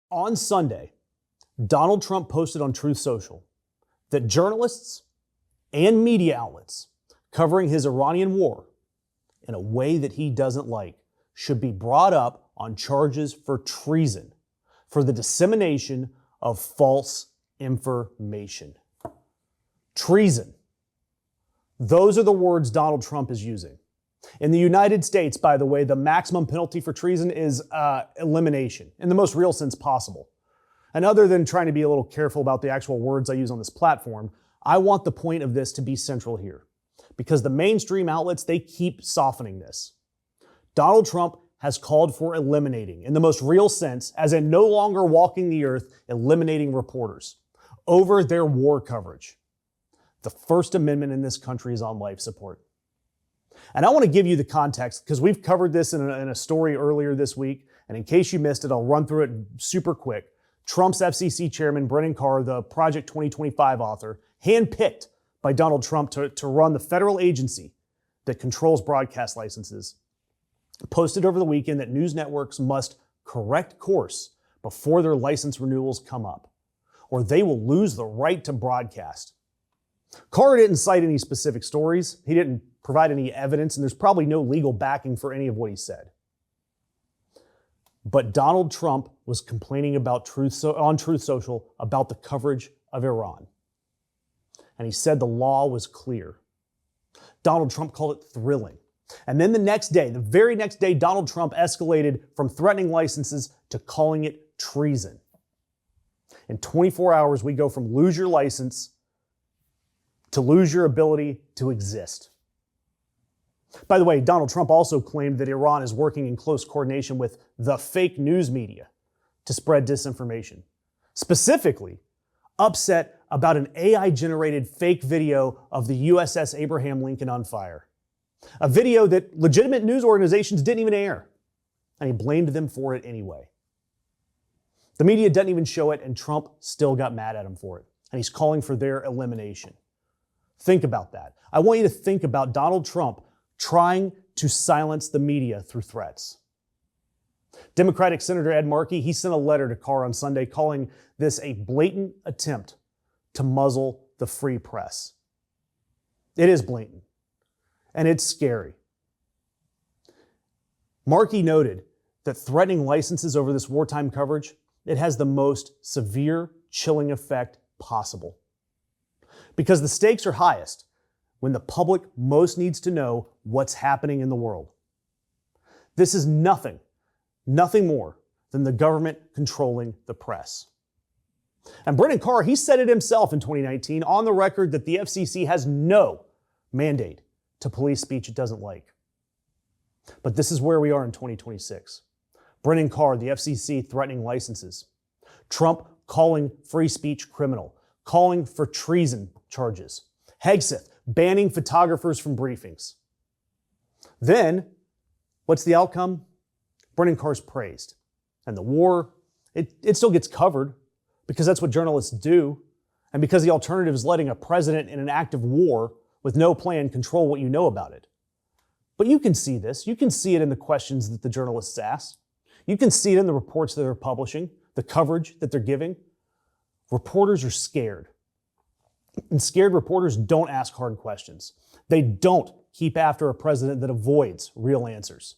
On Sunday, Donald Trump posted on Truth Social that journalists and media outlets covering his Iranian war in a way that he doesn't like should be brought up on charges for treason for the dissemination of false information. Treason. Those are the words Donald Trump is using. In the United States, by the way, the maximum penalty for treason is elimination in the most real sense possible. And other than trying to be a little careful about the actual words I use on this platform, I want the point of this to be central here, because the mainstream outlets, they keep softening this. Donald Trump has called for eliminating, in the most real sense, as in no longer walking the earth, eliminating reporters over their war coverage. The First Amendment in this country is on life support. And I want to give you the context because we've covered this in a story earlier this week. And in case you missed it, I'll run through it super quick. Trump's FCC chairman, Brennan Carr, the Project 2025 author, handpicked by Donald Trump to run the federal agency that controls broadcast licenses, posted over the weekend that news networks must correct course before their license renewals come up, or they will lose the right to broadcast. Carr didn't cite any specific stories. He didn't provide any evidence, and there's probably no legal backing for any of what he said. But Donald Trump was complaining about on Truth Social about the coverage of Iran. And he said the law was clear. Donald Trump called it thrilling. And then the next day, the very next day, Donald Trump escalated from threatening licenses to calling it treason. In 24 hours, we go from lose your license to lose your ability to exist. By the way, Donald Trump also claimed that Iran is working in close coordination with the fake news media to spread disinformation. Specifically, upset about an AI-generated fake video of the USS Abraham Lincoln on fire. A video that legitimate news organizations didn't even air, and he blamed them for it anyway. The media doesn't even show it, and Trump still got mad at him for it, and he's calling for their elimination. Think about that. I want you to think about Donald Trump trying to silence the media through threats. Democratic Senator Ed Markey, he sent a letter to Carr on Sunday calling this a blatant attempt to muzzle the free press. It is blatant, and it's scary. Markey noted that threatening licenses over this wartime coverage, it has the most severe chilling effect possible. Because the stakes are highest when the public most needs to know what's happening in the world. This is nothing more than the government controlling the press. And Brennan Carr, he said it himself in 2019 on the record that the FCC has no mandate to police speech it doesn't like. But this is where we are in 2026. Brennan Carr, the FCC threatening licenses. Trump calling free speech criminal, calling for treason charges. Hegseth banning photographers from briefings. Then, what's the outcome? Brennan Carr's praised. And the war, it still gets covered because that's what journalists do, and because the alternative is letting a president in an act of war with no plan control what you know about it. But you can see this. You can see it in the questions that the journalists ask. You can see it in the reports that they're publishing, the coverage that they're giving. Reporters are scared. And scared reporters don't ask hard questions. They don't keep after a president that avoids real answers.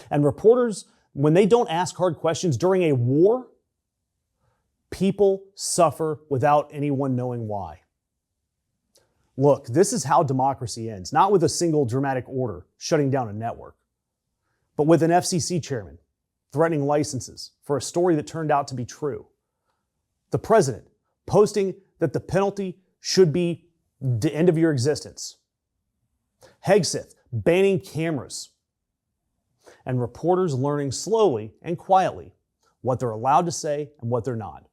And reporters, when they don't ask hard questions during a war, people suffer without anyone knowing why. Look, this is how democracy ends, not with a single dramatic order shutting down a network, but with an FCC chairman threatening licenses for a story that turned out to be true. The president posting that the penalty should be the end of your existence. Hegseth banning cameras. And reporters learning slowly and quietly what they're allowed to say and what they're not.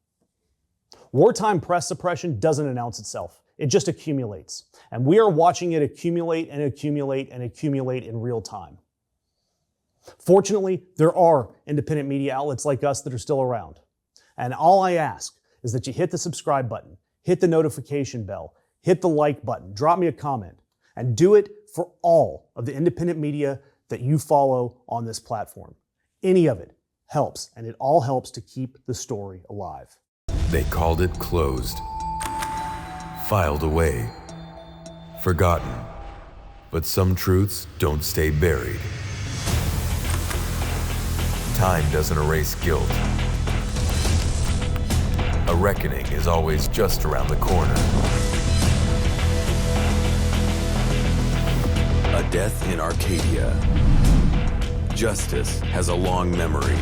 Wartime press suppression doesn't announce itself. It just accumulates. And we are watching it accumulate and accumulate and accumulate in real time. Fortunately, there are independent media outlets like us that are still around. And all I ask is that you hit the subscribe button, hit the notification bell, hit the like button, drop me a comment, and do it for all of the independent media that you follow on this platform. Any of it. helps, and it all helps to keep the story alive. They called it closed, filed away, forgotten. But some truths don't stay buried. Time doesn't erase guilt. A reckoning is always just around the corner. A death in Arcadia. Justice has a long memory.